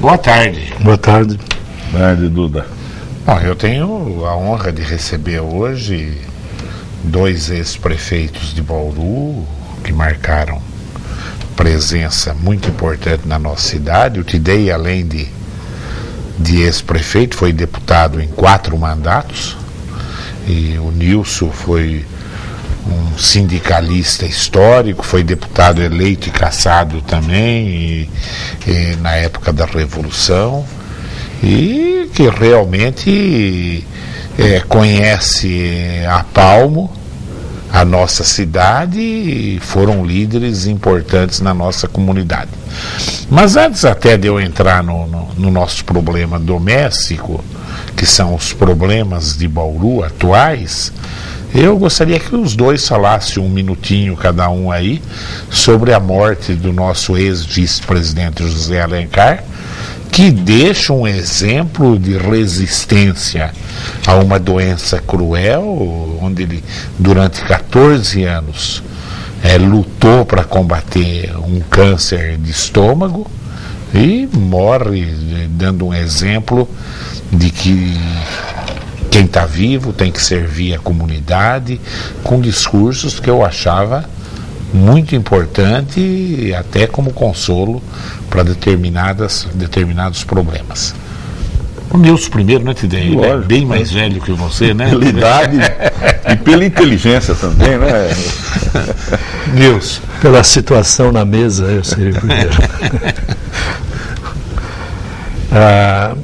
Boa tarde. Boa tarde. Boa tarde, Duda. Bom, eu tenho a honra de receber hoje 2 ex-prefeitos de Bauru que marcaram presença muito importante na nossa cidade. O Tidei, além de ex-prefeito, foi deputado em 4 mandatos, e o Nilson foi um sindicalista histórico, foi deputado eleito e cassado também, e na época da Revolução, e que realmente conhece a palmo a nossa cidade e foram líderes importantes na nossa comunidade. Mas antes até de eu entrar no nosso problema doméstico, que são os problemas de Bauru atuais, eu gostaria que os dois falassem um minutinho cada um aí sobre a morte do nosso ex-vice-presidente José Alencar, que deixa um exemplo de resistência a uma doença cruel, onde ele, durante 14 anos, lutou para combater um câncer de estômago e morre dando um exemplo de que quem está vivo tem que servir a comunidade, com discursos que eu achava muito importante e até como consolo para determinados problemas. O Nilson primeiro, né, Tidei? Ele é bem mais velho que você, né? Pela idade e pela inteligência também, né? Nilson. Pela situação na mesa, eu seria o primeiro.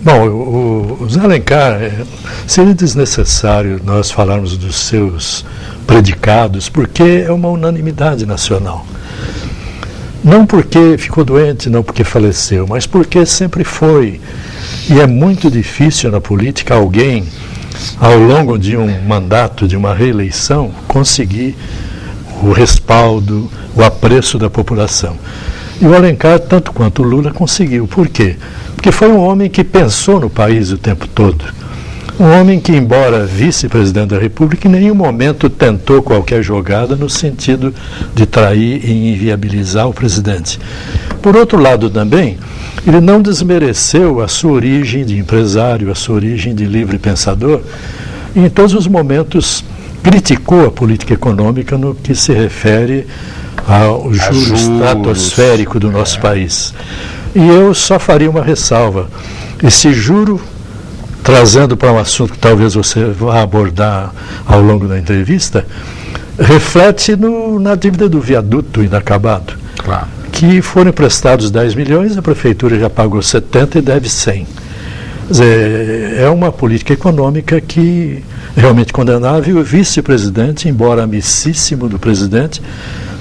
Bom, o Zé Alencar, seria desnecessário nós falarmos dos seus predicados, porque é uma unanimidade nacional. Não porque ficou doente, não porque faleceu, mas porque sempre foi. E é muito difícil na política alguém, ao longo de um mandato, de uma reeleição, conseguir o respaldo, o apreço da população. E o Alencar, tanto quanto o Lula, conseguiu. Por quê? Porque foi um homem que pensou no país o tempo todo. Um homem que, embora vice-presidente da República, em nenhum momento tentou qualquer jogada no sentido de trair e inviabilizar o presidente. Por outro lado também, ele não desmereceu a sua origem de empresário, a sua origem de livre pensador, e em todos os momentos criticou a política econômica no que se refere ao juro estratosférico do nosso país. E eu só faria uma ressalva. Esse juro, trazendo para um assunto que talvez você vá abordar ao longo da entrevista, reflete na dívida do viaduto inacabado. Claro. Que foram emprestados 10 milhões, a prefeitura já pagou 70 e deve 100. Quer dizer, é uma política econômica que realmente condenável. O vice-presidente, embora amicíssimo do presidente,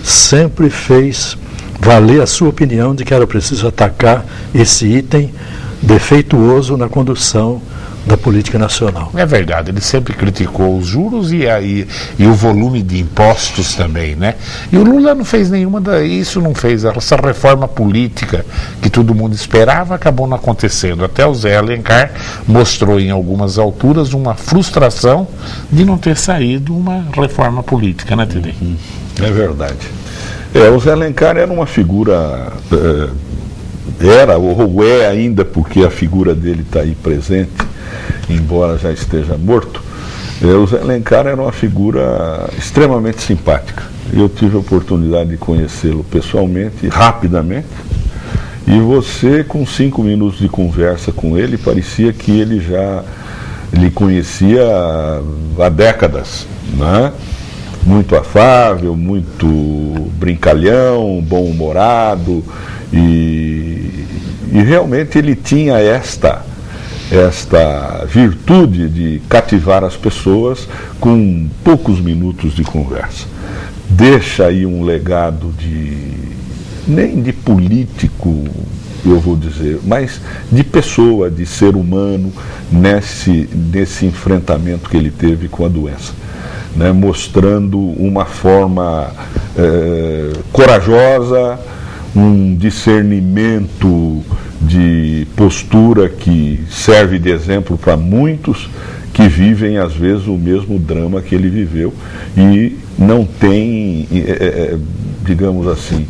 sempre fez valer a sua opinião de que era preciso atacar esse item defeituoso na condução da política nacional. É verdade, ele sempre criticou os juros e o volume de impostos também, né? E o Lula não fez essa reforma política que todo mundo esperava, acabou não acontecendo. Até o Zé Alencar mostrou em algumas alturas uma frustração de não ter saído uma reforma política, né, Tidei? É verdade. O Zé Alencar era uma figura, ou é ainda, porque a figura dele está aí presente, embora já esteja morto. O Zé Alencar era uma figura extremamente simpática. Eu tive a oportunidade de conhecê-lo pessoalmente, rapidamente, e você, com 5 minutos de conversa com ele, parecia que ele já lhe conhecia há décadas, né? Muito afável, muito brincalhão, bom-humorado, e realmente ele tinha esta virtude de cativar as pessoas com poucos minutos de conversa. Deixa aí um legado nem de político, eu vou dizer, mas de pessoa, de ser humano, nesse enfrentamento que ele teve com a doença. Né, mostrando uma forma corajosa, um discernimento de postura que serve de exemplo para muitos que vivem, às vezes, o mesmo drama que ele viveu e não tem, digamos assim,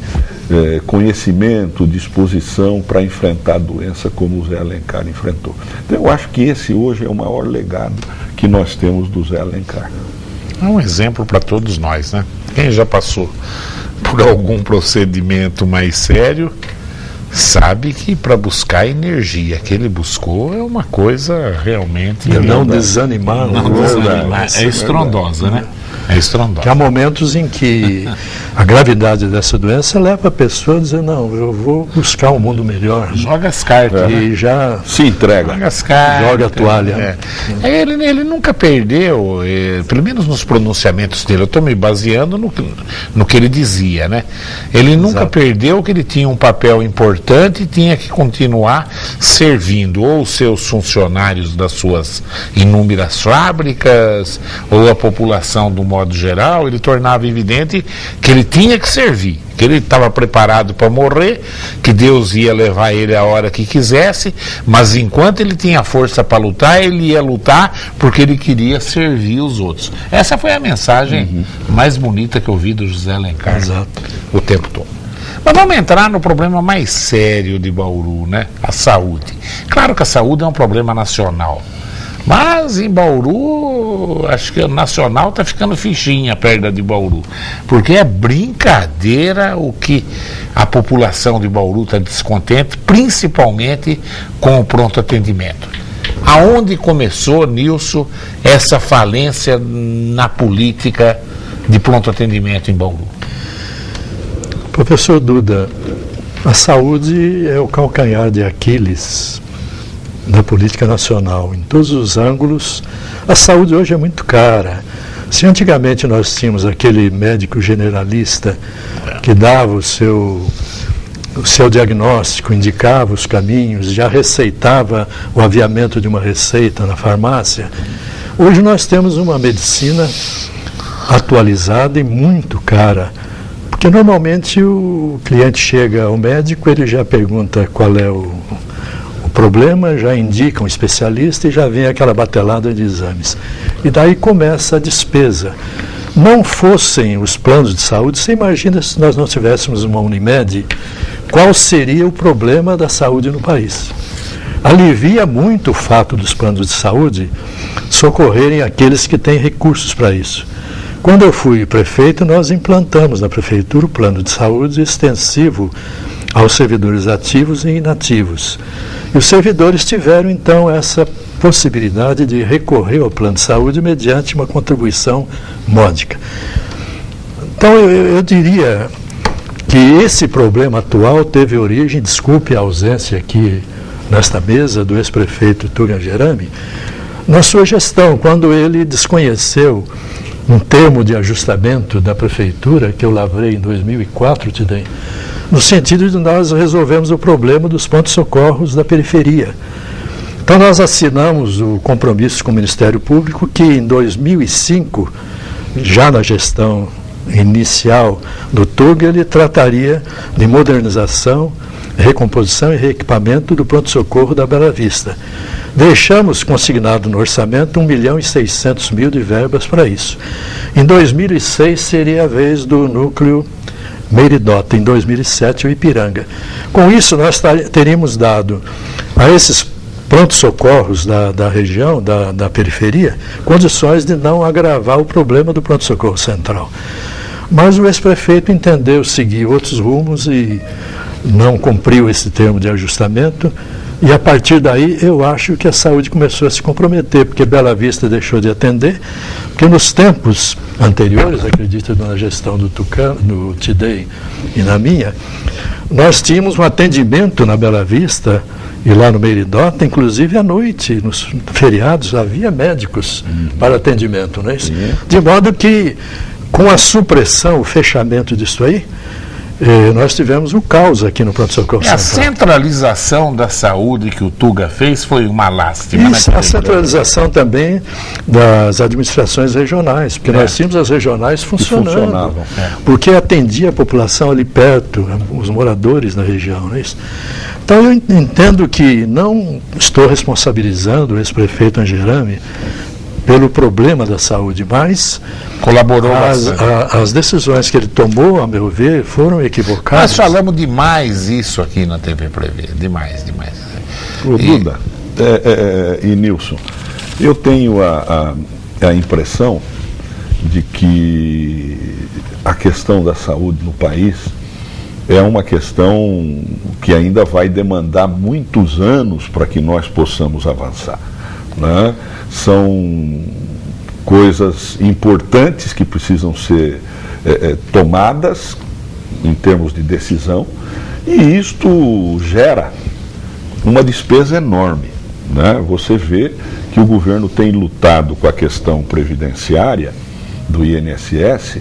conhecimento, disposição para enfrentar a doença como o Zé Alencar enfrentou. Então eu acho que esse hoje é o maior legado que nós temos do Zé Alencar. É um exemplo para todos nós, né? Quem já passou por algum procedimento mais sério sabe que para buscar a energia que ele buscou é uma coisa realmente... E não desanimar. Não desanimar. É estrondosa, né? É estrondosa. Que há momentos em que a gravidade dessa doença leva a pessoa a dizer, não, eu vou buscar um mundo melhor. Joga as cartas. E já se entrega. Joga as cartas. Joga a toalha. Ele nunca perdeu, pelo menos nos pronunciamentos dele, eu estou me baseando no que ele dizia, né? Ele nunca perdeu que ele tinha um papel importante e tinha que continuar servindo ou os seus funcionários das suas inúmeras fábricas ou a população do modo geral. Ele tornava evidente que ele tinha que servir, que ele estava preparado para morrer, que Deus ia levar ele a hora que quisesse, mas enquanto ele tinha força para lutar, ele ia lutar porque ele queria servir os outros. Essa foi a mensagem mais bonita que eu vi do José Alencar o tempo todo. Mas vamos entrar no problema mais sério de Bauru, né? A saúde. Claro que a saúde é um problema nacional, mas em Bauru, acho que o nacional está ficando fichinha perto de Bauru, porque é brincadeira o que a população de Bauru está descontente, principalmente com o pronto atendimento. Aonde começou, Nilson, essa falência na política de pronto atendimento em Bauru? Professor Duda, a saúde é o calcanhar de Aquiles da política nacional, em todos os ângulos. A saúde hoje é muito cara. Se antigamente nós tínhamos aquele médico generalista que dava o seu diagnóstico, indicava os caminhos, já receitava o aviamento de uma receita na farmácia, hoje nós temos uma medicina atualizada e muito cara, porque normalmente o cliente chega ao médico, ele já pergunta qual é o problema, já indica um especialista e já vem aquela batelada de exames. E daí começa a despesa. Não fossem os planos de saúde, você imagina se nós não tivéssemos uma Unimed, qual seria o problema da saúde no país? Alivia muito o fato dos planos de saúde socorrerem aqueles que têm recursos para isso. Quando eu fui prefeito, nós implantamos na prefeitura o plano de saúde extensivo aos servidores ativos e inativos. E os servidores tiveram, então, essa possibilidade de recorrer ao plano de saúde mediante uma contribuição módica. Então, eu diria que esse problema atual teve origem, desculpe a ausência aqui nesta mesa do ex-prefeito Tuga Gerami, na sua gestão, quando ele desconheceu um termo de ajustamento da prefeitura, que eu lavrei em 2004, no sentido de nós resolvermos o problema dos pronto-socorros da periferia. Então nós assinamos o compromisso com o Ministério Público que em 2005, já na gestão inicial do Tuga, ele trataria de modernização, recomposição e reequipamento do pronto-socorro da Bela Vista. Deixamos consignado no orçamento 1.600.000 de verbas para isso. Em 2006 seria a vez do núcleo Meiridota, em 2007 o Ipiranga. Com isso nós teríamos dado a esses pronto-socorros da região, da periferia, condições de não agravar o problema do pronto-socorro central. Mas o ex-prefeito entendeu seguir outros rumos e não cumpriu esse termo de ajustamento. E a partir daí eu acho que a saúde começou a se comprometer, porque Bela Vista deixou de atender, porque nos tempos anteriores, acredito na gestão do Tucano, no Tidei e na minha, nós tínhamos um atendimento na Bela Vista e lá no Meiridota, inclusive à noite, nos feriados, havia médicos para atendimento, não é isso? De modo que, com a supressão, o fechamento disso aí, nós tivemos um caos aqui no pronto-socorro central. A centralização da saúde que o Tuga fez foi uma lástima. Isso, a centralização também das administrações regionais, porque nós tínhamos as regionais funcionando, porque atendia a população ali perto, os moradores da região, não é isso? Então eu entendo que não estou responsabilizando o ex-prefeito Angerami pelo problema da saúde, mas colaborou bastante. As decisões que ele tomou, a meu ver, foram equivocadas. Nós falamos demais isso aqui na TV Prevê, demais. Ô, Duda e Nilson, eu tenho a impressão de que a questão da saúde no país é uma questão que ainda vai demandar muitos anos para que nós possamos avançar, né? São coisas importantes que precisam ser tomadas em termos de decisão, e isto gera uma despesa enorme, né? Você vê que o governo tem lutado com a questão previdenciária do INSS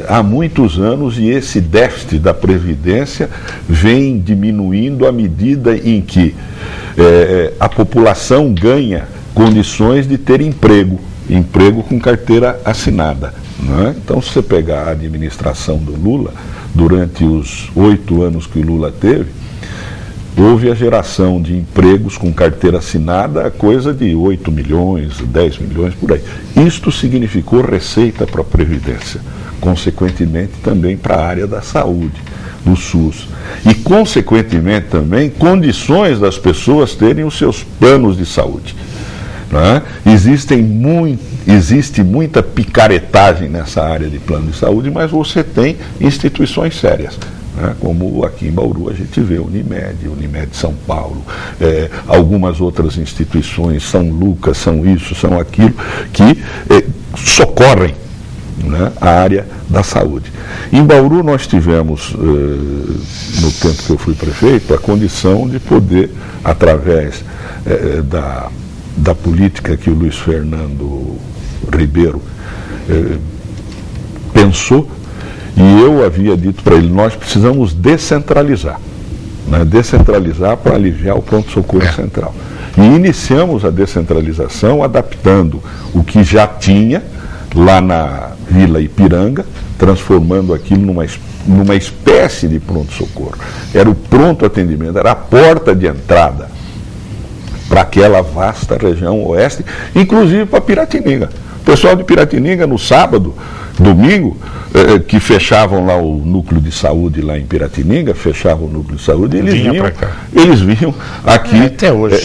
há muitos anos, e esse déficit da Previdência vem diminuindo à medida em que a população ganha condições de ter emprego com carteira assinada, né? Então, se você pegar a administração do Lula, durante os 8 anos que o Lula teve, houve a geração de empregos com carteira assinada, coisa de 8 milhões, 10 milhões, por aí. Isto significou receita para a Previdência, consequentemente também para a área da saúde, do SUS. E, consequentemente, também condições das pessoas terem os seus planos de saúde, né? Existe muita picaretagem nessa área de plano de saúde, mas você tem instituições sérias, né? Como aqui em Bauru a gente vê Unimed São Paulo, algumas outras instituições, São Lucas, são isso, são aquilo, que socorrem, né, a área da saúde. Em Bauru nós tivemos, no tempo que eu fui prefeito, a condição de poder, através da política que o Luiz Fernando Ribeiro pensou, e eu havia dito para ele, nós precisamos descentralizar, né? Descentralizar para aliviar o pronto-socorro central. E iniciamos a descentralização adaptando o que já tinha lá na Vila Ipiranga, transformando aquilo numa espécie de pronto-socorro. Era o pronto atendimento, era a porta de entrada para aquela vasta região oeste, inclusive para Piratininga. O pessoal de Piratininga, no sábado, domingo, que fechavam lá o núcleo de saúde lá em Piratininga, fechavam o núcleo de saúde, eles vinham aqui até hoje.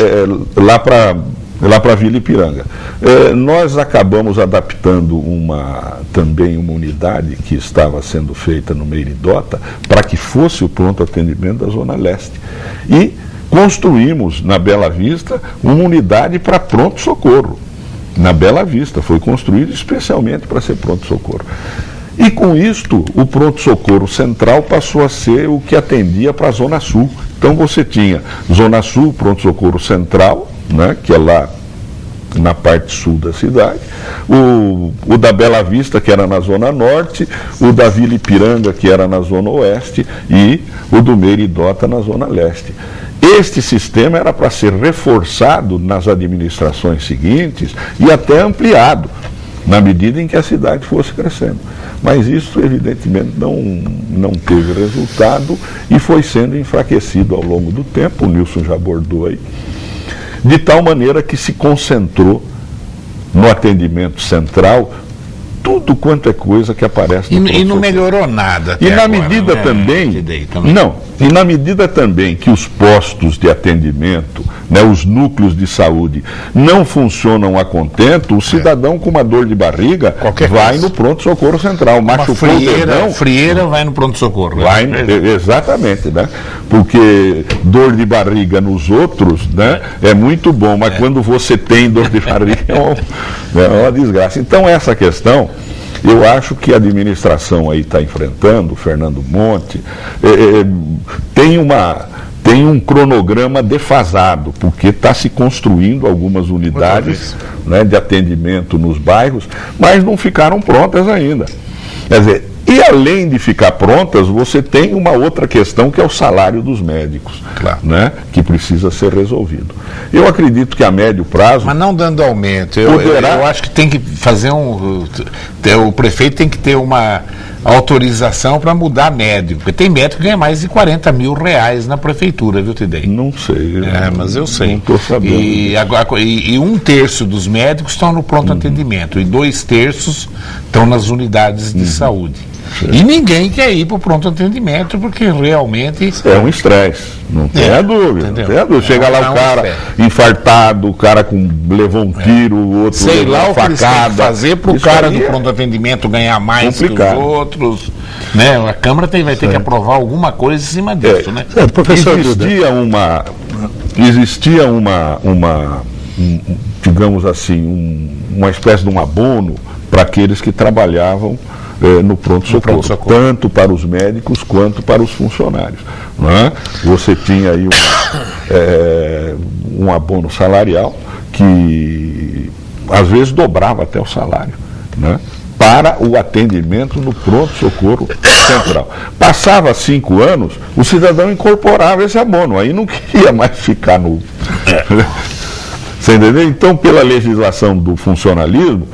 Lá para a Vila Ipiranga. Nós acabamos adaptando também uma unidade que estava sendo feita no Meiridota para que fosse o pronto atendimento da Zona Leste. E construímos na Bela Vista uma unidade para pronto-socorro. Na Bela Vista, foi construído especialmente para ser pronto-socorro. E com isto, o pronto-socorro central passou a ser o que atendia para a Zona Sul. Então você tinha Zona Sul, pronto-socorro central, né, que é lá na parte sul da cidade, o da Bela Vista, que era na Zona Norte, o da Vila Ipiranga, que era na Zona Oeste, e o do Meiridota na Zona Leste. Este sistema era para ser reforçado nas administrações seguintes e até ampliado, na medida em que a cidade fosse crescendo. Mas isso, evidentemente, não teve resultado e foi sendo enfraquecido ao longo do tempo, o Nilson já abordou aí, de tal maneira que se concentrou no atendimento central tudo quanto é coisa que aparece no E não melhorou nada. E na medida também, e na medida também que os postos de atendimento, né, os núcleos de saúde não funcionam a contento, o cidadão com uma dor de barriga vai no pronto-socorro central. Machucou o dedão, frieira vai no pronto-socorro. Exatamente, né? Porque dor de barriga nos outros, né, é muito bom, mas quando você tem dor de barriga é uma desgraça. Então essa questão, eu acho que a administração aí está enfrentando, o Fernando Monte, tem um cronograma defasado, porque está se construindo algumas unidades, né, de atendimento nos bairros, mas não ficaram prontas ainda. Quer dizer, E além de ficar prontas, você tem uma outra questão que é o salário dos médicos, Claro. né, que precisa ser resolvido. Eu acredito que a médio prazo... Mas não dando aumento. Poderá- Eu acho que tem que fazer o prefeito tem que ter uma autorização para mudar médico. Porque tem médico que ganha mais de R$40 mil na prefeitura, viu, Tidei? Não sei. Mas eu sei. Não estou sabendo. E 1/3 dos médicos estão no pronto atendimento e 2/3 estão nas unidades de saúde. E ninguém quer ir para o pronto atendimento porque realmente... É um estresse, não tenha dúvida. entendeu? Não tenha dúvida. Chega lá É o um cara estresse. infartado, o cara levou um tiro, o outro Sei levou lá uma o que eles têm que facada. fazer para o Isso cara aí do é pronto atendimento ganhar mais complicado. que os outros. Né? A Câmara vai ter que aprovar alguma coisa em cima disso, né? Certo, professor Duda. Existia digamos assim, uma espécie de um abono para aqueles que trabalhavam no pronto-socorro, pronto-socorro. tanto para os médicos quanto para os funcionários. Não é? Você tinha aí um abono salarial que às vezes dobrava até o salário, né, para o atendimento no pronto-socorro central. Passava 5 anos, o cidadão incorporava esse abono, aí não queria mais ficar no... Você entendeu? Então, pela legislação do funcionalismo,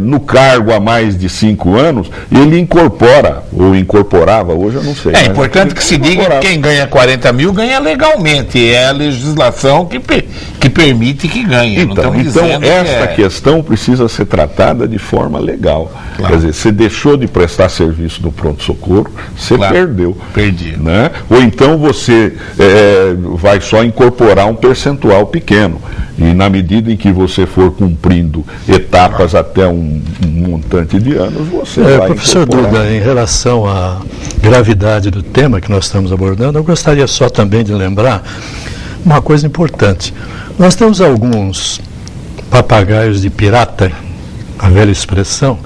no cargo há mais de 5 anos, ele incorpora, ou incorporava, hoje eu não sei. É mas importante que se diga que incorporava. quem ganha R$40 mil ganha legalmente. É a legislação que permite que ganhe. Não Então, estamos dizendo que esta questão precisa ser tratada de forma legal. Claro. Quer dizer, você deixou de prestar serviço no pronto-socorro, você Claro. perdeu. Perdi. Né? Ou então você vai só incorporar um percentual pequeno. E na medida em que você for cumprindo etapas até um montante de anos, você vai Professor incorporar. Duda, em relação à gravidade do tema que nós estamos abordando, eu gostaria só também de lembrar uma coisa importante. Nós temos alguns papagaios de pirata, a velha expressão,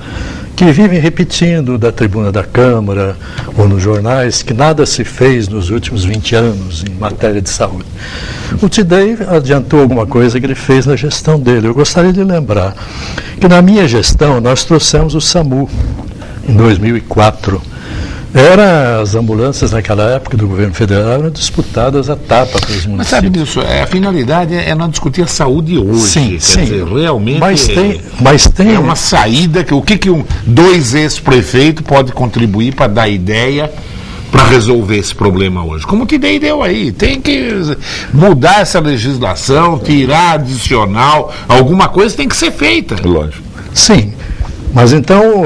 que vivem repetindo da tribuna da Câmara ou nos jornais que nada se fez nos últimos 20 anos em matéria de saúde. O Tidei adiantou alguma coisa que ele fez na gestão dele. Eu gostaria de lembrar que na minha gestão nós trouxemos o SAMU em 2004. As ambulâncias naquela época do governo federal eram disputadas a tapa pelos municípios. Mas sabe disso, a finalidade é não discutir a saúde hoje. Sim, Quer sim. dizer, realmente Mas tem é uma saída que o que dois ex-prefeitos pode contribuir para dar ideia para resolver esse problema hoje. Como o Tidei deu aí, tem que mudar essa legislação, tirar adicional, alguma coisa tem que ser feita. Lógico. Sim, mas então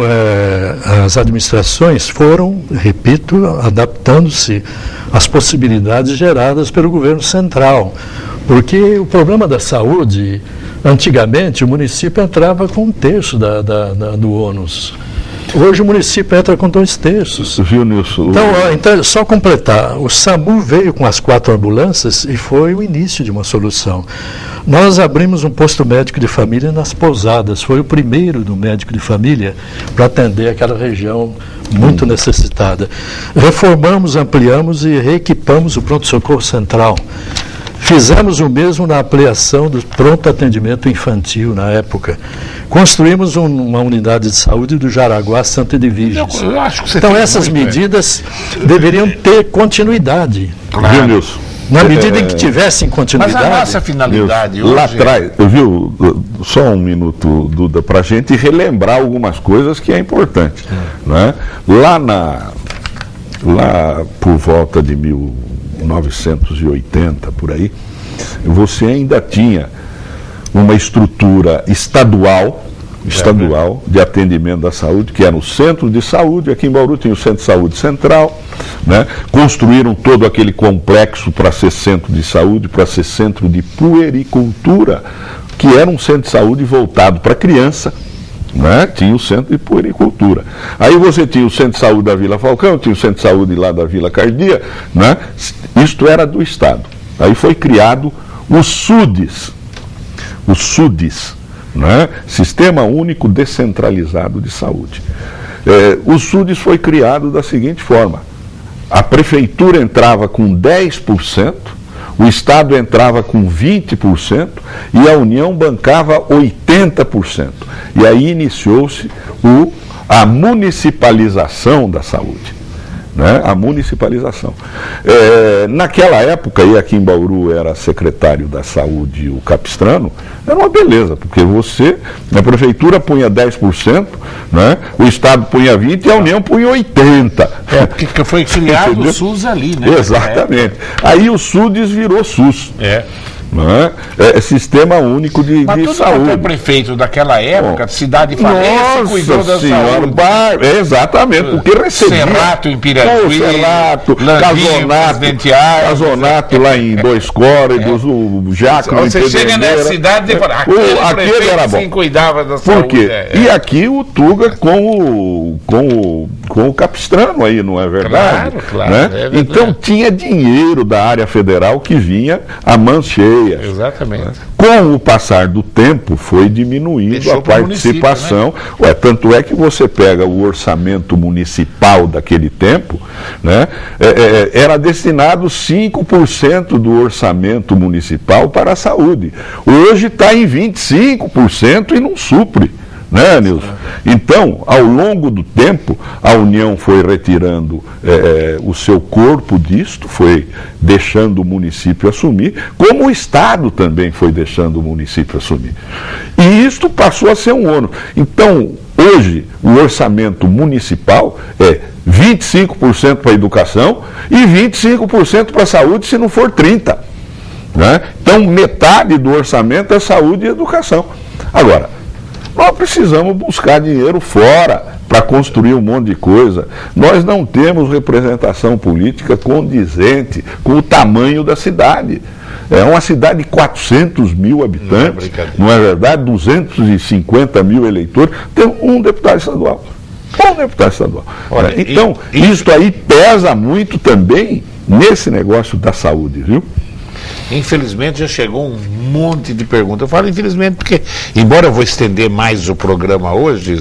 as administrações foram, repito, adaptando-se às possibilidades geradas pelo governo central. Porque o problema da saúde, antigamente o município entrava com 1/3 do ônus. Hoje o município entra com 2/3. Viu, Nilson? Então, só completar, o SAMU veio com as 4 ambulâncias e foi o início de uma solução. Nós abrimos um posto médico de família nas Pousadas, foi o primeiro do médico de família para atender aquela região muito necessitada. Reformamos, ampliamos e reequipamos o pronto-socorro central. Fizemos o mesmo na ampliação do pronto atendimento infantil na época. Construímos uma unidade de saúde do Jaraguá Santa Edviges. Eu acho que você Então fez essas muito bem. medidas deveriam ter continuidade. Claro. Viu, Nilson? Na medida em que tivessem Mas continuidade. a nossa finalidade Nilson, hoje... lá atrás, viu, só um minuto, Duda, para a gente relembrar algumas coisas que é importante. Né? Lá por volta de 1980, por aí, você ainda tinha uma estrutura estadual de atendimento da saúde, que era o centro de saúde. Aqui em Bauru tinha o centro de saúde central, né? Construíram todo aquele complexo para ser centro de saúde, para ser centro de puericultura, que era um centro de saúde voltado para criança. Né? Tinha o centro de puericultura. Aí você tinha o centro de saúde da Vila Falcão, tinha o centro de saúde lá da Vila Cardia, né? Isto era do Estado. Aí foi criado o SUDES, né? Sistema Único Descentralizado de Saúde. O SUDES foi criado da seguinte forma: a prefeitura entrava com 10%, o Estado entrava com 20% e a União bancava 80%. E aí iniciou-se a municipalização da saúde. Né? A municipalização. Naquela época, e aqui em Bauru era secretário da saúde o Capistrano, era uma beleza, porque a prefeitura punha 10%, né? O Estado punha 20% e a União punha 80%. Porque foi criado o SUS ali, né? Exatamente. Aí o SUDES virou SUS. É Sistema Único de Mas Saúde. Mas prefeito daquela época, cidade falência, cuidou da saúde. Exatamente, porque recebia. Serrato em Pirajuí, Serrato, Casonato lá em Dois Córregos, o Jaco no Você chega nessa cidade e fala, aquele era bom. Quem cuidava da saúde. Por quê? E aqui o Tuga com o Capistrano aí, não é verdade? Claro, né? É verdade. Então tinha dinheiro da área federal que vinha a mãos cheias. Exatamente. Com o passar do tempo, foi diminuindo a participação. Né? Tanto é que você pega o orçamento municipal daquele tempo, né? Era destinado 5% do orçamento municipal para a saúde. Hoje está em 25% e não supre. Né, Nilson? Então, ao longo do tempo, a União foi retirando o seu corpo disto, foi deixando o município assumir, como o Estado também foi deixando o município assumir. E isto passou a ser um ônus. Então, hoje, o orçamento municipal é 25% para a educação e 25% para a saúde, se não for 30%. Né? Então, metade do orçamento é saúde e educação. Agora, nós precisamos buscar dinheiro fora para construir um monte de coisa. Nós não temos representação política condizente com o tamanho da cidade. É uma cidade de 400 mil habitantes, não é verdade? 250 mil eleitores, tem um deputado estadual. Um deputado estadual. Olha, então, isso aí pesa muito também nesse negócio da saúde, viu? Infelizmente já chegou um monte de perguntas. Eu falo infelizmente porque, embora eu vou estender mais o programa hoje,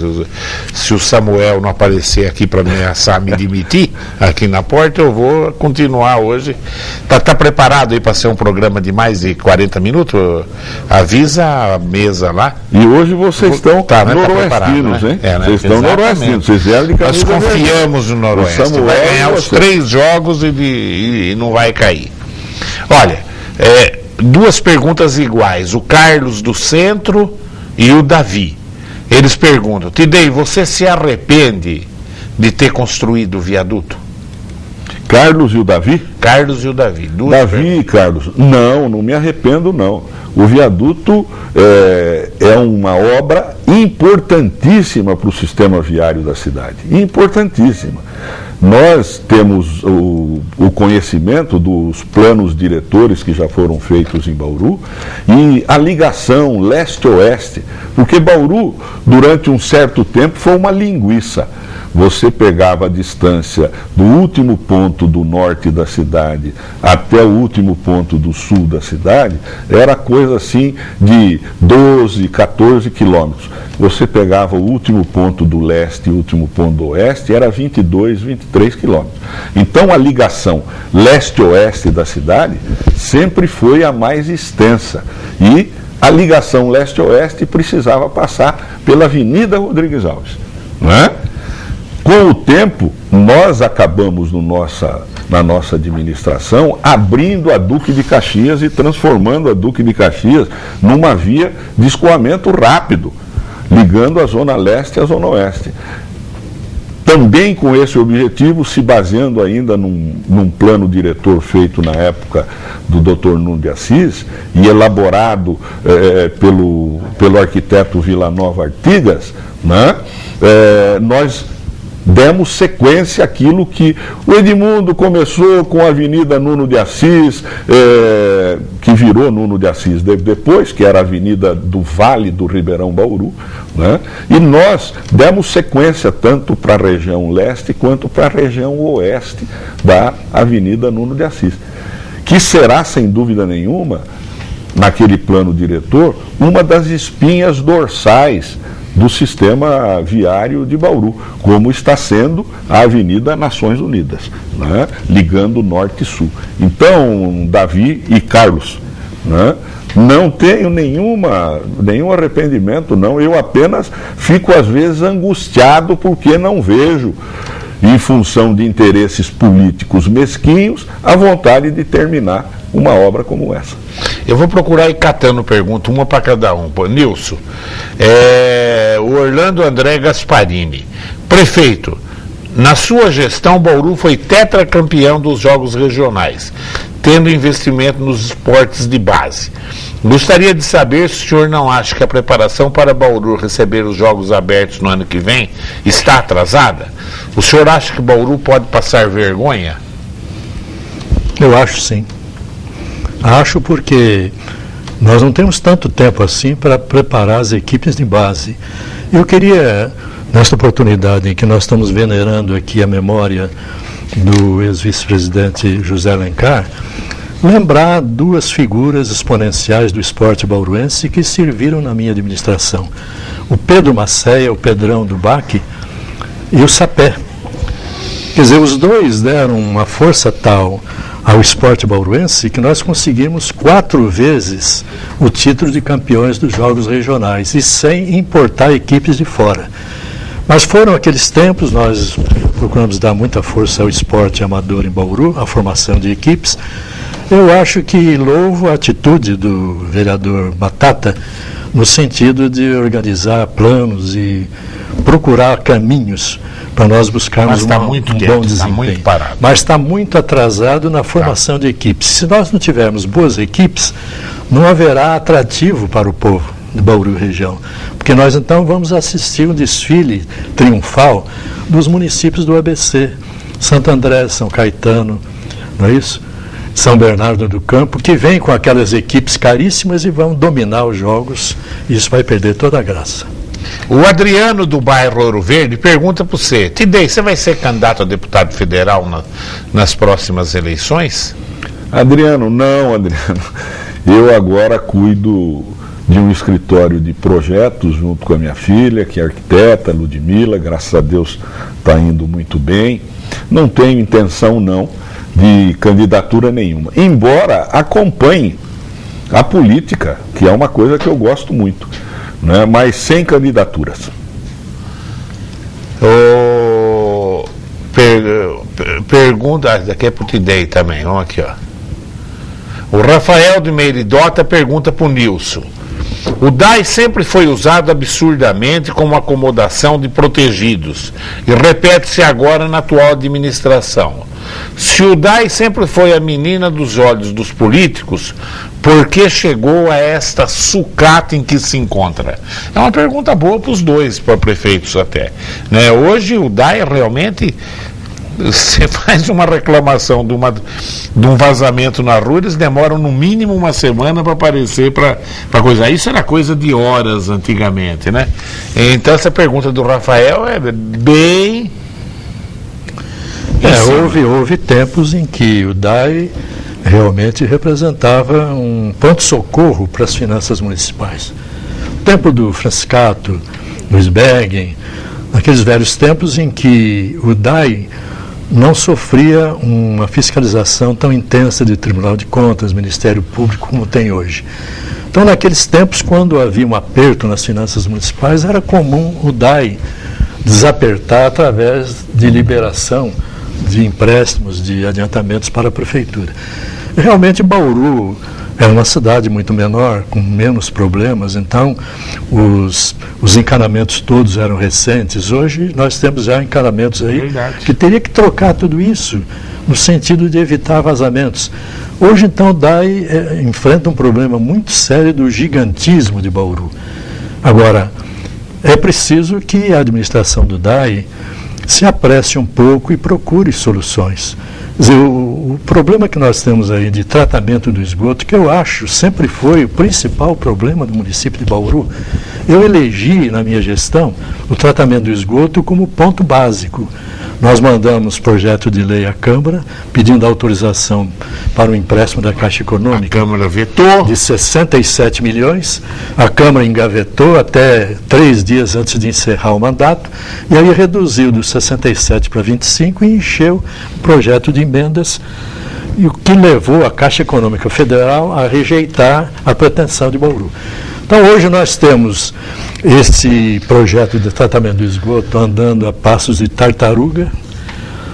se o Samuel não aparecer aqui para ameaçar me demitir aqui na porta, eu vou continuar hoje. Tá preparado aí para ser um programa de mais de 40 minutos? Avisa a mesa lá. E hoje vocês estão noroestinos, né? Hein? Vocês estão noroestinos. Vocês vieram de Nós confiamos no Noroeste. Samuel, vai ganhar os 3 jogos e não vai cair. Olha, duas perguntas iguais, o Carlos do Centro e o Davi. Eles perguntam: Tidei, você se arrepende de ter construído o viaduto? Carlos e o Davi? Carlos e o Davi. Davi e Carlos. Não me arrependo, não. O viaduto é uma obra importantíssima para o sistema viário da cidade. Importantíssima. Nós temos o conhecimento dos planos diretores que já foram feitos em Bauru e a ligação leste-oeste, porque Bauru, durante um certo tempo, foi uma linguiça. Você pegava a distância do último ponto do norte da cidade até o último ponto do sul da cidade, era coisa assim de 12, 14 quilômetros. Você pegava o último ponto do leste e o último ponto do oeste, era 22, 23 quilômetros. Então a ligação leste-oeste da cidade sempre foi a mais extensa. E a ligação leste-oeste precisava passar pela Avenida Rodrigues Alves. Não é? Com o tempo, nós acabamos na nossa administração abrindo a Duque de Caxias e transformando a Duque de Caxias numa via de escoamento rápido, ligando a Zona Leste à Zona Oeste. Também com esse objetivo, se baseando ainda num plano diretor feito na época do Dr. Nuno de Assis e elaborado pelo arquiteto Villanova Artigas, né? Nós demos sequência àquilo que o Edmundo começou com a Avenida Nuno de Assis, que virou Nuno de Assis depois, que era a Avenida do Vale do Ribeirão Bauru, né? E nós demos sequência tanto para a região leste quanto para a região oeste da Avenida Nuno de Assis, que será, sem dúvida nenhuma, naquele plano diretor, uma das espinhas dorsais do sistema viário de Bauru, como está sendo a Avenida Nações Unidas, né? Ligando norte e sul. Então, Davi e Carlos, né? Não tenho nenhum arrependimento, não. Eu apenas fico, às vezes, angustiado porque não vejo, em função de interesses políticos mesquinhos, a vontade de terminar uma obra como essa. Eu vou procurar ir catando pergunta, uma para cada um. Pô, Nilson, o Orlando André Gasparini. Prefeito, na sua gestão, Bauru foi tetracampeão dos Jogos Regionais, tendo investimento nos esportes de base. Gostaria de saber se o senhor não acha que a preparação para Bauru receber os Jogos Abertos no ano que vem está atrasada? O senhor acha que Bauru pode passar vergonha? Eu acho sim. Acho porque nós não temos tanto tempo assim para preparar as equipes de base. Eu queria, nesta oportunidade em que nós estamos venerando aqui a memória do ex-vice-presidente José Alencar, lembrar duas figuras exponenciais do esporte bauruense que serviram na minha administração. O Pedro Macéia, o Pedrão do BAC, e o Sapé. Quer dizer, os dois deram uma força tal ao esporte bauruense que nós conseguimos 4 vezes o título de campeões dos Jogos Regionais e sem importar equipes de fora. Mas foram aqueles tempos, nós procuramos dar muita força ao esporte amador em Bauru, a formação de equipes. Eu acho que louvo a atitude do vereador Batata no sentido de organizar planos e procurar caminhos para nós buscarmos bom desempenho. Mas está muito atrasado na formação de equipes. Se nós não tivermos boas equipes, não haverá atrativo para o povo de Bauru região. Porque nós então vamos assistir um desfile triunfal dos municípios do ABC, Santo André, São Caetano, não é isso? São Bernardo do Campo, que vem com aquelas equipes caríssimas e vão dominar os jogos, e isso vai perder toda a graça. O Adriano do bairro Ouro Verde pergunta para você: Tidei, você vai ser candidato a deputado federal nas próximas eleições? Adriano, eu agora cuido de um escritório de projetos junto com a minha filha, que é arquiteta, Ludmila, graças a Deus está indo muito bem. Não tenho intenção, não, de candidatura nenhuma, embora acompanhe a política, que é uma coisa que eu gosto muito, né, mas sem candidaturas. Pergunta, daqui é para o Tidei também, vamos aqui, ó. O Rafael de Meiridota pergunta para o Nilson: o DAI sempre foi usado absurdamente como acomodação de protegidos e repete-se agora na atual administração. Se o DAI sempre foi a menina dos olhos dos políticos, por que chegou a esta sucata em que se encontra? É uma pergunta boa para os dois, para prefeitos até, né? Hoje o DAI realmente, você faz uma reclamação de um vazamento na rua, eles demoram no mínimo uma semana para aparecer para coisa. Isso era coisa de horas antigamente, né? Então essa pergunta do Rafael é bem... Houve tempos em que o DAI realmente representava um pronto-socorro para as finanças municipais. O tempo do Franciscato, Luiz Beggen, aqueles velhos tempos em que o DAI não sofria uma fiscalização tão intensa de Tribunal de Contas, Ministério Público, como tem hoje. Então, naqueles tempos, quando havia um aperto nas finanças municipais, era comum o DAI desapertar através de liberação de empréstimos, de adiantamentos para a prefeitura. Realmente, Bauru era uma cidade muito menor, com menos problemas, então os encanamentos todos eram recentes. Hoje nós temos já encanamentos aí que teria que trocar tudo isso no sentido de evitar vazamentos. Hoje, então, o DAI enfrenta um problema muito sério do gigantismo de Bauru. Agora, é preciso que a administração do DAI se apresse um pouco e procure soluções. Quer dizer, o problema que nós temos aí de tratamento do esgoto, que eu acho sempre foi o principal problema do município de Bauru, eu elegi na minha gestão o tratamento do esgoto como ponto básico. Nós mandamos projeto de lei à Câmara, pedindo autorização para o empréstimo da Caixa Econômica. A Câmara vetou. De 67 milhões. A Câmara engavetou até 3 dias antes de encerrar o mandato, e aí reduziu dos 67 para 25 e encheu o projeto de emendas. e o que levou a Caixa Econômica Federal a rejeitar a pretensão de Bauru. Então, hoje nós temos esse projeto de tratamento do esgoto andando a passos de tartaruga.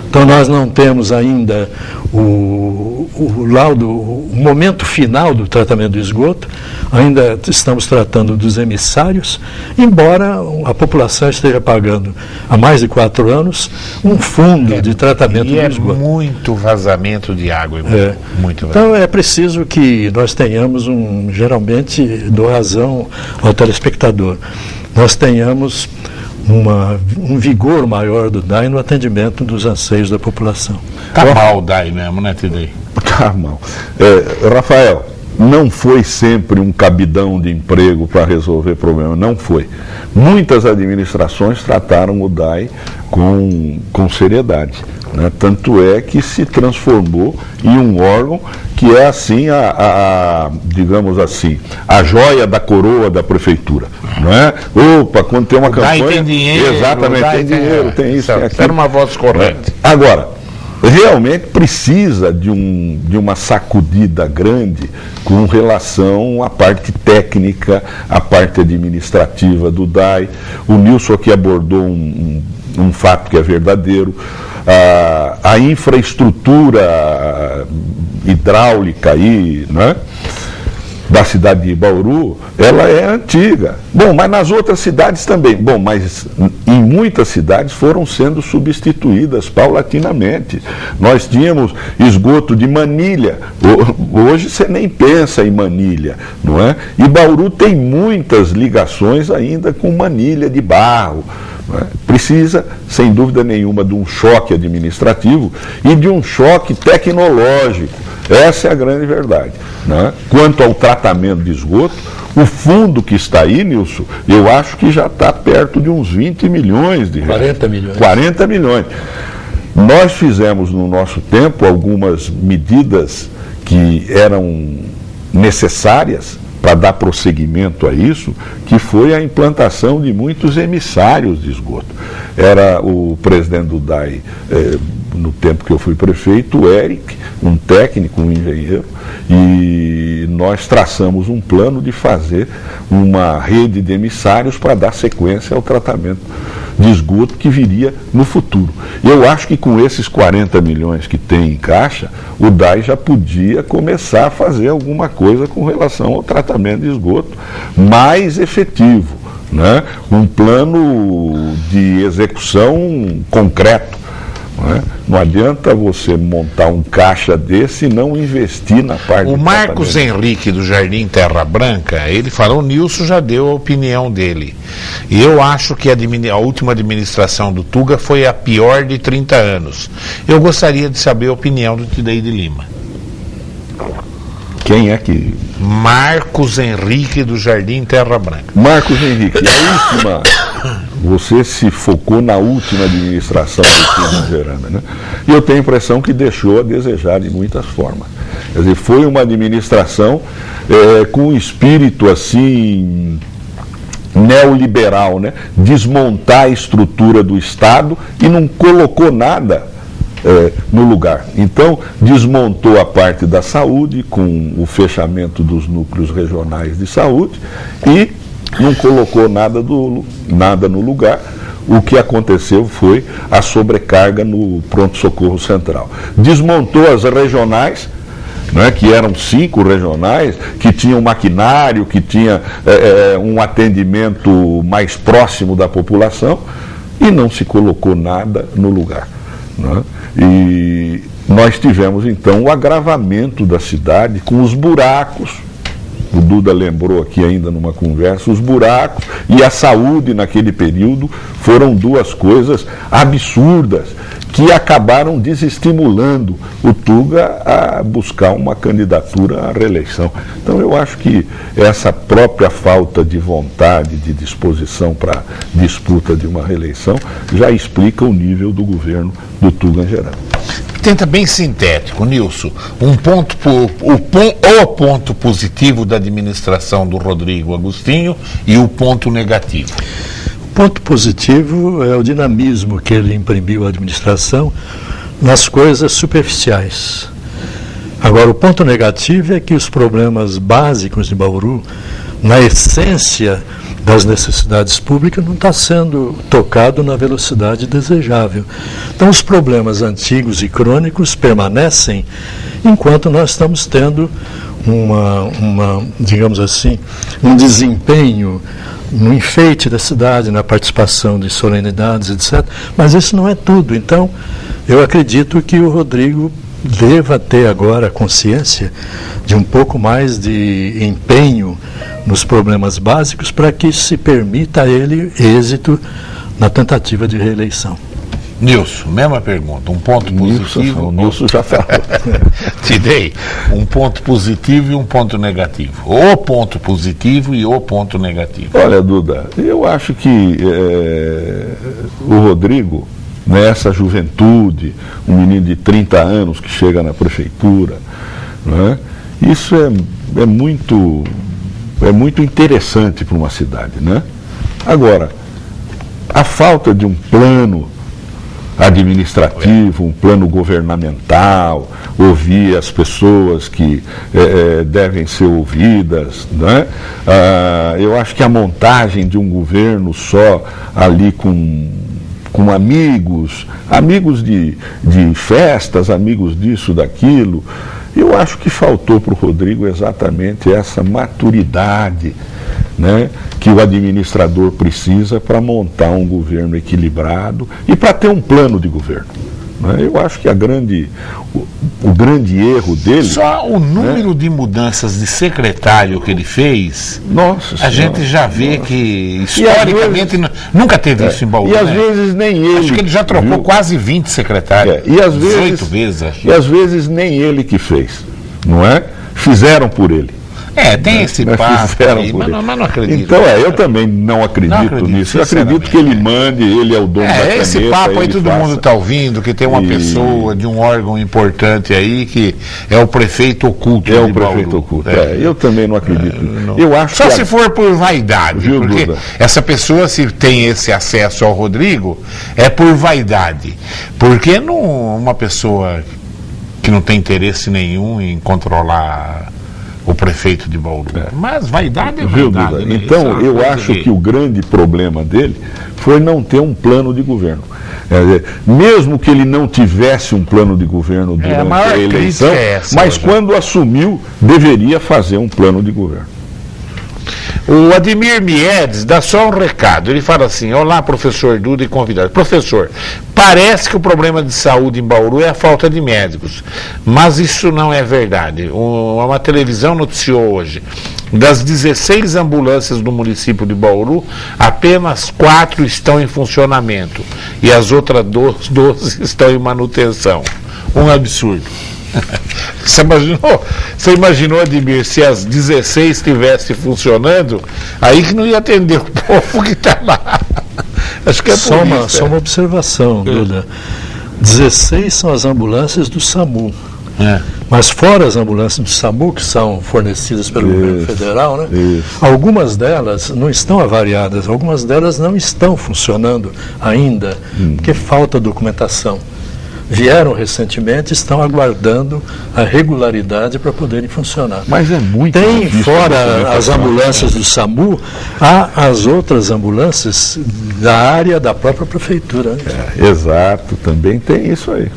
Então, nós não temos ainda o laudo, o momento final do tratamento do esgoto, ainda estamos tratando dos emissários, embora a população esteja pagando há mais de 4 anos um fundo de tratamento do esgoto. Muito vazamento de água. Muito então, é preciso que nós tenhamos geralmente, dou razão ao telespectador, nós tenhamos um vigor maior do DAI no atendimento dos anseios da população. Está mal o DAI mesmo, né, Tidei? Está mal. Rafael, não foi sempre um cabidão de emprego para resolver problemas, não foi. Muitas administrações trataram o DAI com seriedade, né? Tanto é que se transformou em um órgão que é assim, digamos assim, a joia da coroa da prefeitura, não é? Opa, quando tem uma campanha... tem dinheiro. Exatamente, tem dinheiro, tem isso, tem aquilo. Era uma voz corrente. Agora, realmente precisa de uma sacudida grande com relação à parte técnica, à parte administrativa do DAI. O Nilson aqui abordou um fato que é verdadeiro. A infraestrutura hidráulica aí, né, da cidade de Bauru, ela é antiga. Bom, mas nas outras cidades também. Bom, mas em muitas cidades foram sendo substituídas paulatinamente. Nós tínhamos esgoto de manilha. Hoje você nem pensa em manilha, não é? E Bauru tem muitas ligações ainda com manilha de barro. Precisa, sem dúvida nenhuma, de um choque administrativo e de um choque tecnológico. Essa é a grande verdade, né? Quanto ao tratamento de esgoto, o fundo que está aí, Nilson, eu acho que já está perto de uns 20 milhões de reais. 40 milhões. 40 milhões. Nós fizemos no nosso tempo algumas medidas que eram necessárias para dar prosseguimento a isso, que foi a implantação de muitos emissários de esgoto. Era o presidente do DAI, no tempo que eu fui prefeito, o Eric, um técnico, um engenheiro, e nós traçamos um plano de fazer uma rede de emissários para dar sequência ao tratamento de esgoto que viria no futuro. Eu acho que com esses 40 milhões que tem em caixa, o DAI já podia começar a fazer alguma coisa com relação ao tratamento de esgoto mais efetivo, né? Um plano de execução concreto. Não adianta você montar um caixa desse e não investir na parte... O Marcos Henrique do Jardim Terra Branca, ele falou, o Nilson já deu a opinião dele. E eu acho que a última administração do Tuga foi a pior de 30 anos. Eu gostaria de saber a opinião do Tidei de Lima. Quem é que... Marcos Henrique do Jardim Terra Branca. Marcos Henrique, a última... Você se focou na última administração do Tuga Geranda, né? E eu tenho a impressão que deixou a desejar de muitas formas. Quer dizer, foi uma administração com um espírito assim neoliberal, né? Desmontar a estrutura do Estado e não colocou nada no lugar. Então, desmontou a parte da saúde com o fechamento dos núcleos regionais de saúde e não colocou nada no lugar. O que aconteceu foi a sobrecarga no pronto-socorro central. Desmontou as regionais, né, que eram 5 regionais, que tinham maquinário, que tinha um atendimento mais próximo da população, e não se colocou nada no lugar, né? E nós tivemos então o agravamento da cidade com os buracos. O Duda lembrou aqui ainda numa conversa, os buracos e a saúde naquele período foram duas coisas absurdas que acabaram desestimulando o Tuga a buscar uma candidatura à reeleição. Então eu acho que essa própria falta de vontade, de disposição para disputa de uma reeleição já explica o nível do governo do Tuga Geranda. Tenta bem sintético, Nilson, o ponto positivo da administração do Rodrigo Agostinho e o ponto negativo. O ponto positivo é o dinamismo que ele imprimiu à administração nas coisas superficiais. Agora, o ponto negativo é que os problemas básicos de Bauru, na essência das necessidades públicas, não está sendo tocado na velocidade desejável. Então, os problemas antigos e crônicos permanecem enquanto nós estamos tendo digamos assim, um desempenho no enfeite da cidade, na participação de solenidades, etc. Mas isso não é tudo. Então, eu acredito que o Rodrigo deva ter agora consciência de um pouco mais de empenho nos problemas básicos para que se permita a ele êxito na tentativa de reeleição. Nilson, mesma pergunta, um ponto positivo. O Nilson já falou. Te dei um ponto positivo e um ponto negativo. O ponto positivo e o ponto negativo. Olha, Duda, eu acho que o Rodrigo, nessa juventude, um menino de 30 anos que chega na prefeitura, né, isso é muito interessante para uma cidade, né? Agora, a falta de um plano administrativo, um plano governamental, ouvir as pessoas que devem ser ouvidas, né? Eu acho que a montagem de um governo só ali com amigos de festas, amigos disso, daquilo, eu acho que faltou para o Rodrigo exatamente essa maturidade, né, que o administrador precisa para montar um governo equilibrado e para ter um plano de governo. Né? Eu acho que o grande erro dele... Só o número, né, de mudanças de secretário que ele fez, a gente já vê que historicamente nunca teve isso em Bauru. E às vezes nem ele... Acho que ele já trocou quase 20 secretários, e às 18 vezes, acho. E às vezes nem ele que fez, não é? Fizeram por ele. Tem esse papo aí, mas não acredito. Então, eu também não acredito nisso. Eu acredito que ele mande, ele é o dono da caneta. Esse papo aí todo mundo está ouvindo, que tem uma pessoa de um órgão importante aí, que é o prefeito oculto. É o prefeito oculto. Eu também não acredito. Eu acho só se for por vaidade, viu, porque Duda? Essa pessoa, se tem esse acesso ao Rodrigo, é por vaidade. Porque uma pessoa que não tem interesse nenhum em controlar o prefeito de Bauru. Mas vaidade é vaidade. Né? Então, eu acho que o grande problema dele foi não ter um plano de governo. Mesmo que ele não tivesse um plano de governo durante a eleição, mas quando assumiu, deveria fazer um plano de governo. O Ademir Miedes dá só um recado. Ele fala assim: olá, professor Duda e convidado. Professor, parece que o problema de saúde em Bauru é a falta de médicos, mas isso não é verdade. Uma televisão noticiou hoje: das 16 ambulâncias do município de Bauru, apenas 4 estão em funcionamento e as outras 12 estão em manutenção. Um absurdo. Você imaginou, Ademir, se as 16 estivessem funcionando, aí que não ia atender o povo que está lá. Acho que é só uma observação, Duda. 16 são as ambulâncias do SAMU. Mas fora as ambulâncias do SAMU, que são fornecidas pelo governo federal, né? Algumas delas não estão avariadas, algumas delas não estão funcionando ainda, porque falta documentação. Vieram recentemente, estão aguardando a regularidade para poderem funcionar. Mas é muito Tem, fora as ambulâncias do SAMU, há as outras ambulâncias da área da própria prefeitura. Né? Exato, também tem isso aí.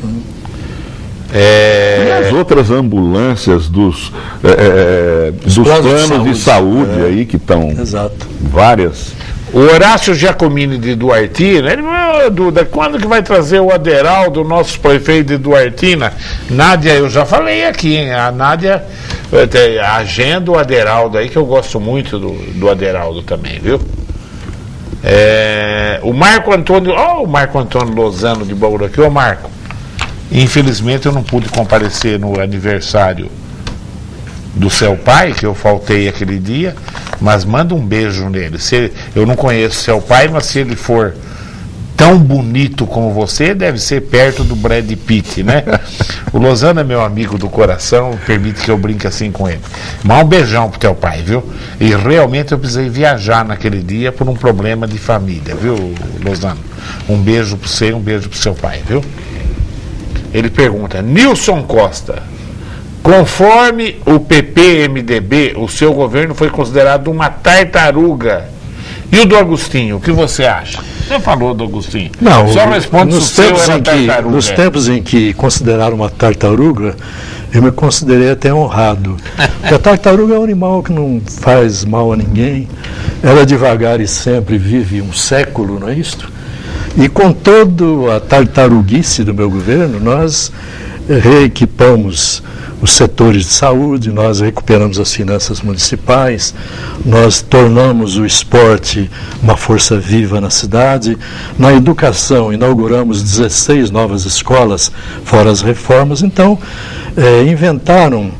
E as outras ambulâncias dos planos de saúde aí, que estão várias. O Horácio Giacomini de Duartina, ele falou: Duda, quando que vai trazer o Aderaldo, nosso prefeito de Duartina? Nádia, eu já falei aqui, hein? A Nádia agenda o Aderaldo aí, que eu gosto muito do Aderaldo também, viu? O Marco Antônio, o Marco Antônio Lozano de Bauru aqui. Marco, infelizmente eu não pude comparecer no aniversário do seu pai, que eu faltei aquele dia, mas manda um beijo nele. Eu não conheço seu pai, mas se ele for tão bonito como você, deve ser perto do Brad Pitt, né? O Lozano é meu amigo do coração, permite que eu brinque assim com ele. Mas um beijão pro teu pai, viu? E realmente eu precisei viajar naquele dia por um problema de família, viu, Lozano? Um beijo pro você e um beijo pro seu pai, viu? Ele pergunta: Nilson Costa, Conforme o PP-MDB, o seu governo foi considerado uma tartaruga. E o do Agostinho, o que você acha? Você falou do Agostinho. Não, só responde nos se o seu era tartaruga. Nos tempos em que consideraram uma tartaruga, eu me considerei até honrado. Porque a tartaruga é um animal que não faz mal a ninguém, ela devagar e sempre vive um século, não é isto? E com toda a tartaruguice do meu governo, nós reequipamos os setores de saúde, nós recuperamos as finanças municipais, nós tornamos o esporte uma força viva na cidade. Na educação, inauguramos 16 novas escolas, fora as reformas. Então, inventaram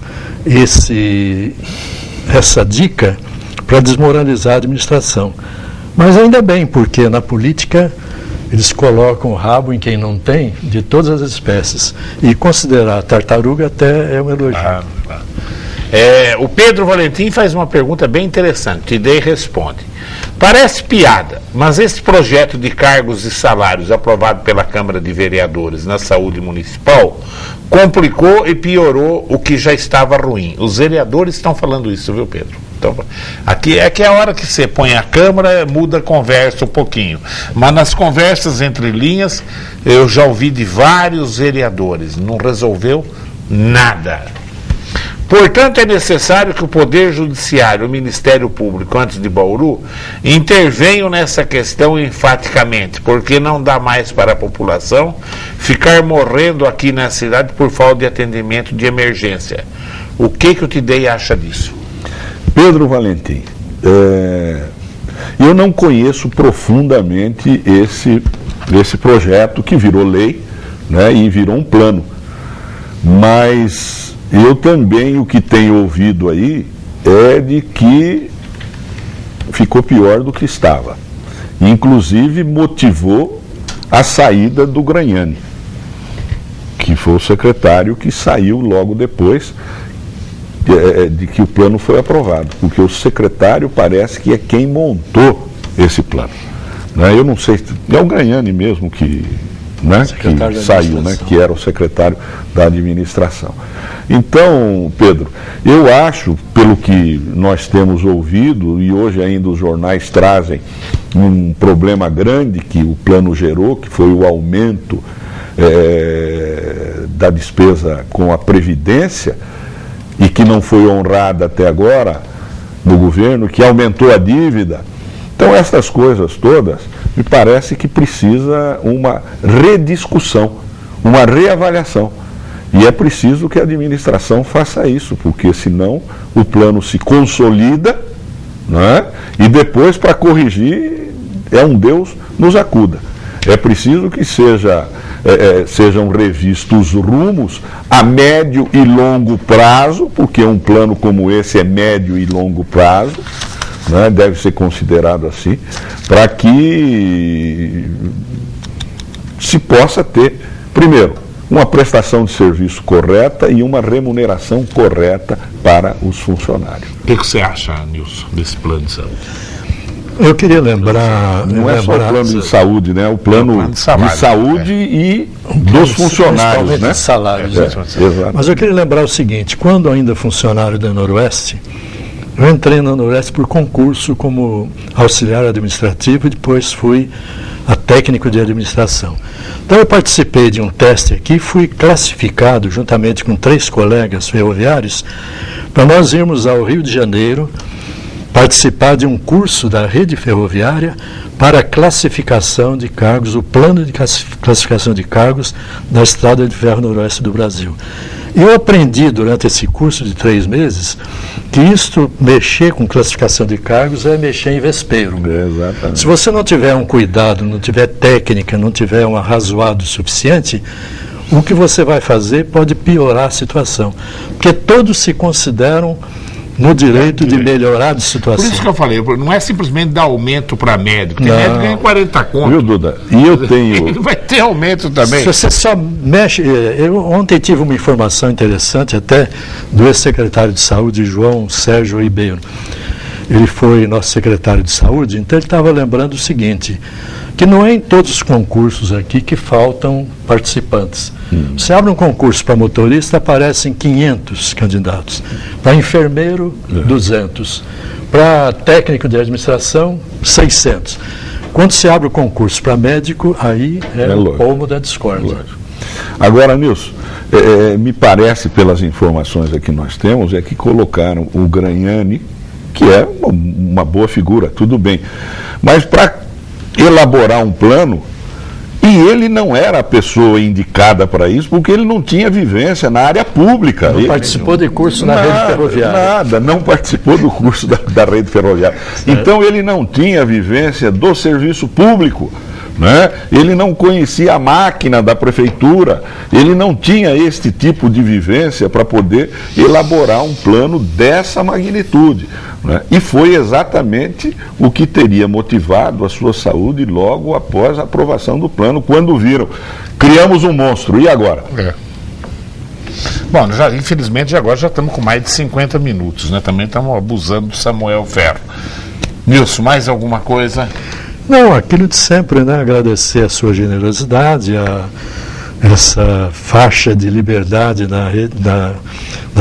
essa dica para desmoralizar a administração. Mas ainda bem, porque na política eles colocam o rabo em quem não tem, de todas as espécies. E considerar a tartaruga até é um elogio. O Pedro Valentim faz uma pergunta bem interessante, e daí responde. Parece piada, mas esse projeto de cargos e salários aprovado pela Câmara de Vereadores na saúde municipal complicou e piorou o que já estava ruim. Os vereadores estão falando isso, viu, Pedro? Então, aqui é que é a hora que você põe a câmera, muda a conversa um pouquinho. Mas nas conversas entre linhas, eu já ouvi de vários vereadores, não resolveu nada. Portanto, é necessário que o Poder Judiciário, o Ministério Público, antes de Bauru, intervenham nessa questão enfaticamente, porque não dá mais para a população ficar morrendo aqui na cidade por falta de atendimento de emergência. O que o TIDEI acha disso? Pedro Valentim, eu não conheço profundamente esse projeto que virou lei, né, e virou um plano, mas eu também, o que tenho ouvido aí é de que ficou pior do que estava. Inclusive motivou a saída do Gragnani, que foi o secretário que saiu logo depois de que o plano foi aprovado, porque o secretário parece que é quem montou esse plano, né? Eu não sei, é o Gragnani mesmo que saiu, né, que era o secretário da administração. Então, Pedro, eu acho, pelo que nós temos ouvido, e hoje ainda os jornais trazem um problema grande que o plano gerou, que foi o aumento da despesa com a Previdência, e que não foi honrada até agora no governo, que aumentou a dívida. Então, essas coisas todas, me parece que precisa uma rediscussão, uma reavaliação. E é preciso que a administração faça isso, porque senão o plano se consolida, né? E depois, para corrigir, é um Deus nos acuda. É preciso que sejam revistos os rumos a médio e longo prazo, porque um plano como esse é médio e longo prazo, né, deve ser considerado assim, para que se possa ter, primeiro, uma prestação de serviço correta e uma remuneração correta para os funcionários. O que você acha, Nilson, desse plano de saúde? Eu queria lembrar... Não é só o plano de saúde, né? O plano de saúde e dos funcionários, né? Salários, exato. Mas eu queria lembrar o seguinte, quando ainda funcionário da Noroeste, eu entrei na Noroeste por concurso como auxiliar administrativo e depois fui a técnico de administração. Então eu participei de um teste aqui, fui classificado juntamente com 3 colegas ferroviários para nós irmos ao Rio de Janeiro participar de um curso da rede ferroviária para classificação de cargos, o plano de classificação de cargos da Estrada de Ferro Noroeste do Brasil. Eu aprendi durante esse curso de 3 meses que isto, mexer com classificação de cargos, é mexer em vespeiro. Exatamente. Se você não tiver um cuidado, não tiver técnica, não tiver um arrazoado suficiente, o que você vai fazer pode piorar a situação. Porque todos se consideram no direito de melhorar a situação. Por isso que eu falei, não é simplesmente dar aumento para médico. Tem médico que ganha 40 contos. Viu, Duda? E eu tenho... Ele vai ter aumento também. Se você só mexe... Eu ontem tive uma informação interessante até do ex-secretário de Saúde, João Sérgio Ribeiro. Ele foi nosso secretário de Saúde, então ele estava lembrando o seguinte, que não é em todos os concursos aqui que faltam participantes. Você abre um concurso para motorista, aparecem 500 candidatos. Para enfermeiro, 200. Para técnico de administração, 600. Quando se abre o concurso para médico, aí é o colmo da discórdia. Agora, Nilson, me parece, pelas informações que nós temos, é que colocaram o Gragnani, que é uma boa figura, tudo bem. Mas para elaborar um plano, e ele não era a pessoa indicada para isso, porque ele não tinha vivência na área pública. Não participou de curso na rede ferroviária. Não participou do curso da rede ferroviária. Então ele não tinha vivência do serviço público. Né? Ele não conhecia a máquina da prefeitura, ele não tinha este tipo de vivência para poder elaborar um plano dessa magnitude. Né? E foi exatamente o que teria motivado a sua saúde logo após a aprovação do plano, quando viram, criamos um monstro, e agora? Bom, infelizmente agora já estamos com mais de 50 minutos, né? Também estamos abusando do Samuel Ferro. Nilson, mais alguma coisa? Não, aquilo de sempre, né? Agradecer a sua generosidade, essa faixa de liberdade da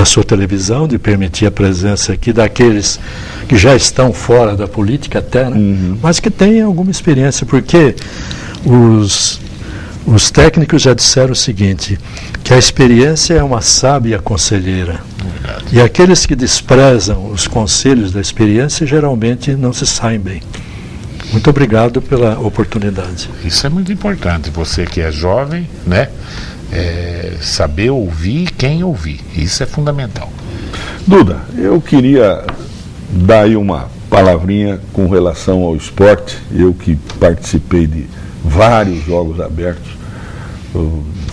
sua televisão, de permitir a presença aqui daqueles que já estão fora da política até, né? Mas que têm alguma experiência, porque os técnicos já disseram o seguinte, que a experiência é uma sábia conselheira. E aqueles que desprezam os conselhos da experiência geralmente não se saem bem. Muito obrigado pela oportunidade. Isso é muito importante, você que é jovem, né? Saber ouvir quem ouvir, isso é fundamental. Duda, eu queria dar aí uma palavrinha com relação ao esporte. Eu que participei de vários jogos abertos.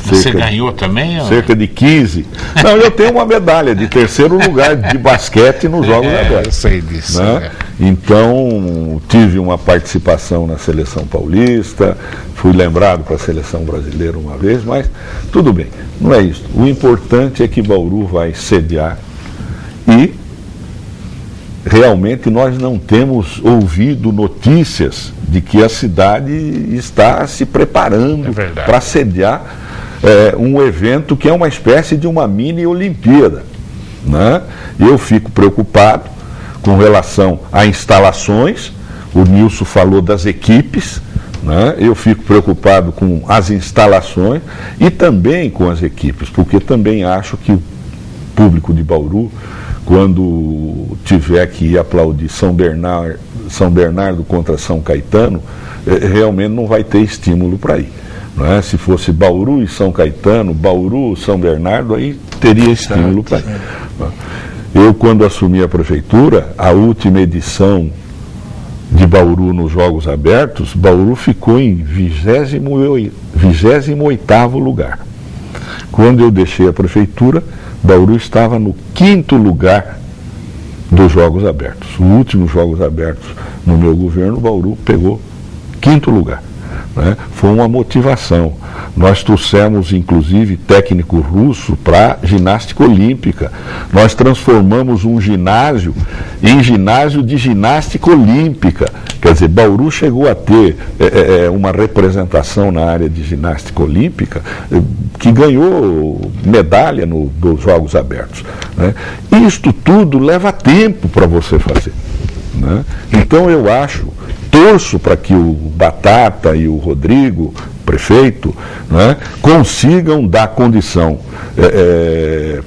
Você ganhou também? Cerca de 15. Não, eu tenho uma medalha de terceiro lugar de basquete nos Jogos Abertos. Eu sei disso. Né? Então, tive uma participação na seleção paulista, fui lembrado para a seleção brasileira uma vez, mas tudo bem, não é isso. O importante é que Bauru vai sediar e realmente nós não temos ouvido notícias de que a cidade está se preparando para sediar um evento que é uma espécie de uma mini Olimpíada. Né? Eu fico preocupado com relação a instalações, o Nilson falou das equipes, né? Eu fico preocupado com as instalações e também com as equipes, porque também acho que o público de Bauru, quando tiver que ir aplaudir São Bernardo contra São Caetano, realmente não vai ter estímulo para ir. Não é? Se fosse Bauru e São Caetano, Bauru, São Bernardo, aí teria estímulo para ir. Eu, quando assumi a prefeitura, a última edição de Bauru nos Jogos Abertos, Bauru ficou em 28º lugar. Quando eu deixei a prefeitura, Bauru estava no 5º lugar dos Jogos Abertos. Os últimos Jogos Abertos no meu governo, Bauru pegou 5º lugar. Né? Foi uma motivação. Nós trouxemos, inclusive, técnico russo para ginástica olímpica. Nós transformamos um ginásio em ginásio de ginástica olímpica. Quer dizer, Bauru chegou a ter uma representação na área de ginástica olímpica que ganhou medalha dos Jogos Abertos. Né? Isto tudo leva tempo para você fazer. Né? Então eu torço para que o Batata e o Rodrigo, prefeito, né, consigam dar condição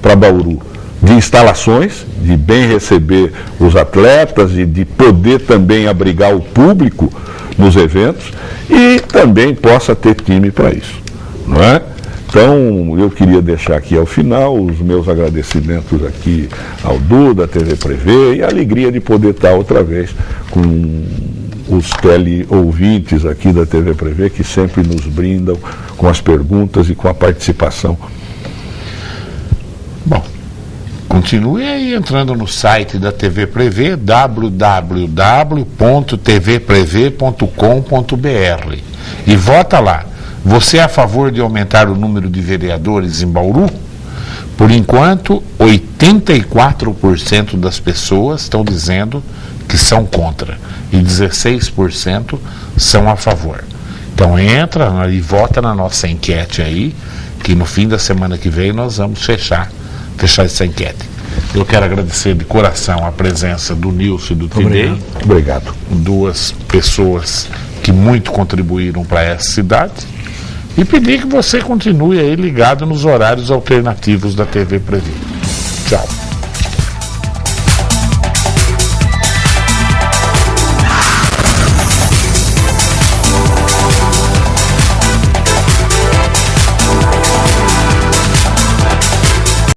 para Bauru de instalações, de bem receber os atletas e de poder também abrigar o público nos eventos e também possa ter time para isso. Não é? Então, eu queria deixar aqui ao final os meus agradecimentos aqui ao Duda, à TV Prevê, e a alegria de poder estar outra vez com os teleouvintes aqui da TV Prevê, que sempre nos brindam com as perguntas e com a participação. Bom, continue aí entrando no site da TV Prevê, www.tvprev.com.br, e vota lá. Você é a favor de aumentar o número de vereadores em Bauru? Por enquanto, 84% das pessoas estão dizendo que são contra e 16% são a favor. Então entra e vota na nossa enquete aí, que no fim da semana que vem nós vamos fechar essa enquete. Eu quero agradecer de coração a presença do Nilson e do Tidei. Obrigado. Duas pessoas que muito contribuíram para essa cidade. E pedir que você continue aí ligado nos horários alternativos da TV Prevê. Tchau.